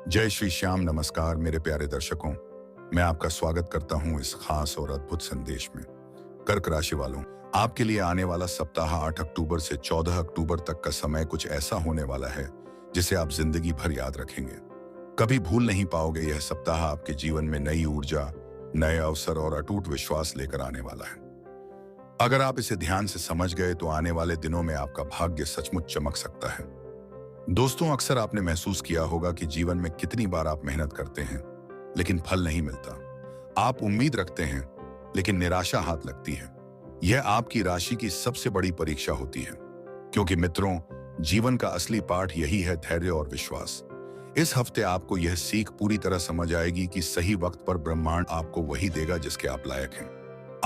जय श्री श्याम। नमस्कार मेरे प्यारे दर्शकों। मैं आपका स्वागत करता हूं इस खास और अद्भुत संदेश में। कर्क राशि वालों, आपके लिए आने वाला सप्ताह 8 अक्टूबर से 14 अक्टूबर तक का समय कुछ ऐसा होने वाला है जिसे आप जिंदगी भर याद रखेंगे। कभी भूल नहीं पाओगे। यह सप्ताह आपके जीवन में नई ऊर्जा, नए अवसर और अटूट विश्वास लेकर आने वाला है। अगर आप इसे ध्यान से समझ गए तो आने वाले दिनों में आपका भाग्य सचमुच चमक सकता है। दोस्तों, अक्सर आपने महसूस किया होगा कि जीवन में कितनी बार आप मेहनत करते हैं लेकिन फल नहीं मिलता। आप उम्मीद रखते हैं लेकिन निराशा हाथ लगती है। यह आपकी राशि की सबसे बड़ी परीक्षा होती है, क्योंकि मित्रों, जीवन का असली पाठ यही है, धैर्य और विश्वास। इस हफ्ते आपको यह सीख पूरी तरह समझ आएगी कि सही वक्त पर ब्रह्मांड आपको वही देगा जिसके आप लायक हैं।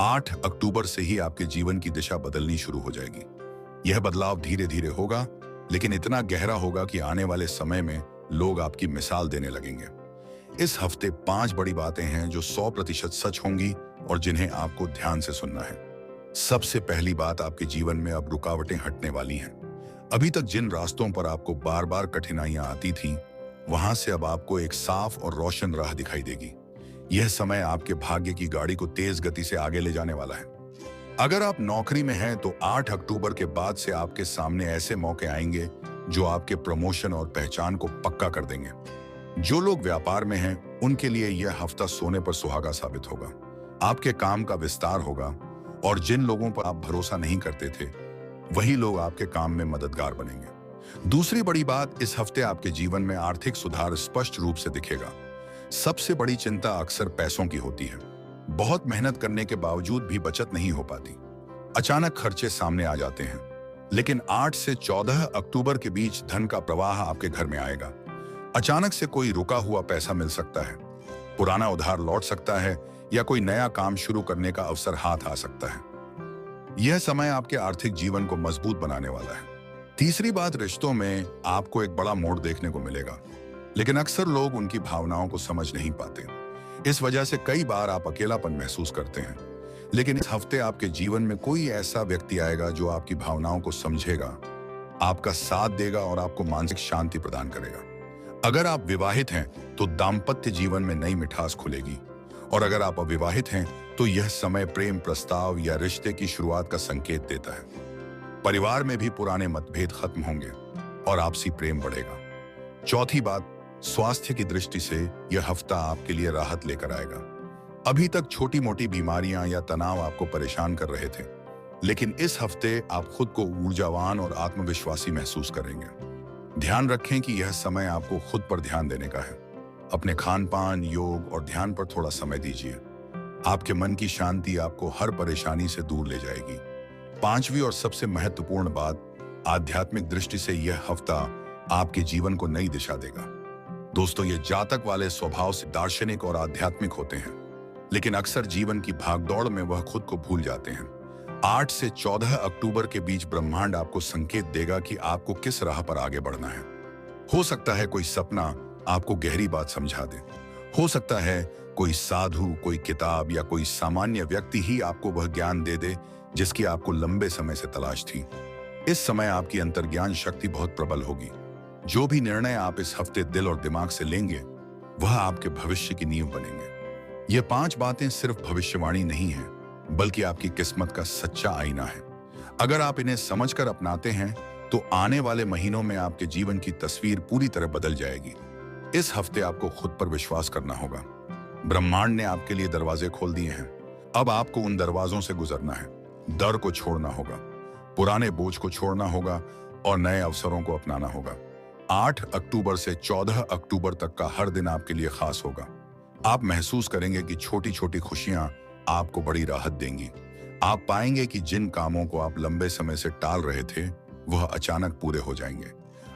8 अक्टूबर से ही आपके जीवन की दिशा बदलनी शुरू हो जाएगी। यह बदलाव धीरे धीरे होगा, लेकिन इतना गहरा होगा कि आने वाले समय में लोग आपकी मिसाल देने लगेंगे। इस हफ्ते 5 बड़ी बातें हैं जो 100% सच होंगी और जिन्हें आपको ध्यान से सुनना है। सबसे पहली बात, आपके जीवन में अब रुकावटें हटने वाली हैं। अभी तक जिन रास्तों पर आपको बार बार कठिनाइयां आती थीं, वहां से अब आपको एक साफ और रोशन राह दिखाई देगी। यह समय आपके भाग्य की गाड़ी को तेज गति से आगे ले जाने वाला है। अगर आप नौकरी में हैं तो 8 अक्टूबर के बाद से आपके सामने ऐसे मौके आएंगे जो आपके प्रमोशन और पहचान को पक्का कर देंगे। जो लोग व्यापार में हैं, उनके लिए यह हफ्ता सोने पर सुहागा साबित होगा। आपके काम का विस्तार होगा और जिन लोगों पर आप भरोसा नहीं करते थे, वही लोग आपके काम में मददगार बनेंगे। दूसरी बड़ी बात, इस हफ्ते आपके जीवन में आर्थिक सुधार स्पष्ट रूप से दिखेगा। सबसे बड़ी चिंता अक्सर पैसों की होती है। बहुत मेहनत करने के बावजूद भी बचत नहीं हो पाती। अचानक खर्चे सामने आ जाते हैं। लेकिन 8 से 14 अक्टूबर के बीच धन का प्रवाह आपके घर में आएगा। अचानक से कोई रुका हुआ पैसा मिल सकता है, पुराना उधार लौट सकता है या कोई नया काम शुरू करने का अवसर हाथ आ सकता है। यह समय आपके आर्थिक जीवन को मजबूत बनाने वाला है। तीसरी बात, रिश्तों में आपको एक बड़ा मोड़ देखने को मिलेगा, लेकिन अक्सर लोग उनकी भावनाओं को समझ नहीं पाते। इस वजह से कई बार आप अकेलापन महसूस करते हैं। लेकिन इस हफ्ते आपके जीवन में कोई ऐसा व्यक्ति आएगा जो आपकी भावनाओं को समझेगा, आपका साथ देगा और आपको मानसिक शांति प्रदान करेगा। अगर आप विवाहित हैं तो दाम्पत्य जीवन में नई मिठास खुलेगी, और अगर आप अविवाहित हैं तो यह समय प्रेम प्रस्ताव या रिश्ते की शुरुआत का संकेत देता है। परिवार में भी पुराने मतभेद खत्म होंगे और आपसी प्रेम बढ़ेगा। चौथी बात, स्वास्थ्य की दृष्टि से यह हफ्ता आपके लिए राहत लेकर आएगा। अभी तक छोटी मोटी बीमारियां या तनाव आपको परेशान कर रहे थे, लेकिन इस हफ्ते आप खुद को ऊर्जावान और आत्मविश्वासी महसूस करेंगे। ध्यान रखें कि यह समय आपको खुद पर ध्यान देने का है। अपने खान पान, योग और ध्यान पर थोड़ा समय दीजिए। आपके मन की शांति आपको हर परेशानी से दूर ले जाएगी। पांचवी और सबसे महत्वपूर्ण बात, आध्यात्मिक दृष्टि से यह हफ्ता आपके जीवन को नई दिशा देगा। दोस्तों, ये जातक वाले स्वभाव से दार्शनिक और आध्यात्मिक होते हैं, लेकिन अक्सर जीवन की भागदौड़ में वह खुद को भूल जाते हैं। 8 से 14 अक्टूबर के बीच ब्रह्मांड आपको संकेत देगा कि आपको किस राह पर आगे बढ़ना है। हो सकता है कोई सपना आपको गहरी बात समझा दे। हो सकता है कोई साधु, कोई किताब या कोई सामान्य व्यक्ति ही आपको वह ज्ञान दे दे जिसकी आपको लंबे समय से तलाश थी। इस समय आपकी अंतर्ज्ञान शक्ति बहुत प्रबल होगी। जो भी निर्णय आप इस हफ्ते दिल और दिमाग से लेंगे, वह आपके भविष्य की नींव बनेंगे। ये 5 बातें सिर्फ भविष्यवाणी नहीं है, बल्कि आपकी किस्मत का सच्चा आईना है। अगर आप इन्हें समझकर अपनाते हैं तो आने वाले महीनों में आपके जीवन की तस्वीर पूरी तरह बदल जाएगी। इस हफ्ते आपको खुद पर विश्वास करना होगा। ब्रह्मांड ने आपके लिए दरवाजे खोल दिए हैं। अब आपको उन दरवाजों से गुजरना है। डर को छोड़ना होगा, पुराने बोझ को छोड़ना होगा और नए अवसरों को अपनाना होगा। 8 अक्टूबर से 14 अक्टूबर तक का हर दिन आपके लिए खास होगा। आप महसूस करेंगे कि छोटी छोटी खुशियां आपको बड़ी राहत देंगी। आप पाएंगे कि जिन कामों को आप लंबे समय से टाल रहे थे, वह अचानक पूरे हो जाएंगे।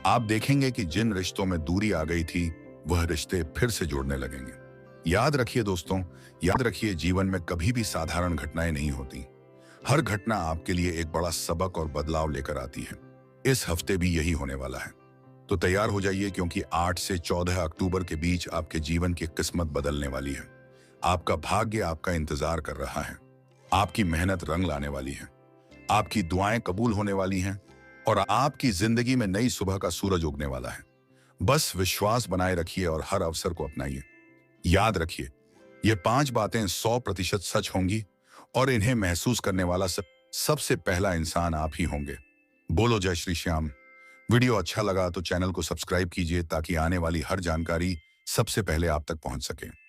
आप देखेंगे कि जिन रिश्तों में दूरी आ गई थी, वह रिश्ते फिर से जुड़ने लगेंगे। याद रखिए दोस्तों, याद रखिए, जीवन में कभी भी साधारण घटनाएं नहीं होती। हर घटना आपके लिए एक बड़ा सबक और बदलाव लेकर आती है। इस हफ्ते भी यही होने वाला है। तो तैयार हो जाइए, क्योंकि 8 से 14 अक्टूबर के बीच आपके जीवन की किस्मत बदलने वाली है। आपका भाग्य आपका इंतजार कर रहा है। आपकी मेहनत रंग लाने वाली है। आपकी दुआएं कबूल होने वाली हैं और आपकी जिंदगी में नई सुबह का सूरज उगने वाला है। बस विश्वास बनाए रखिए और हर अवसर को अपनाइए। याद रखिए, ये 5 बातें 100% सच होंगी और इन्हें महसूस करने वाला सबसे पहला इंसान आप ही होंगे। बोलो जय श्री श्याम। वीडियो अच्छा लगा तो चैनल को सब्सक्राइब कीजिए ताकि आने वाली हर जानकारी सबसे पहले आप तक पहुंच सके।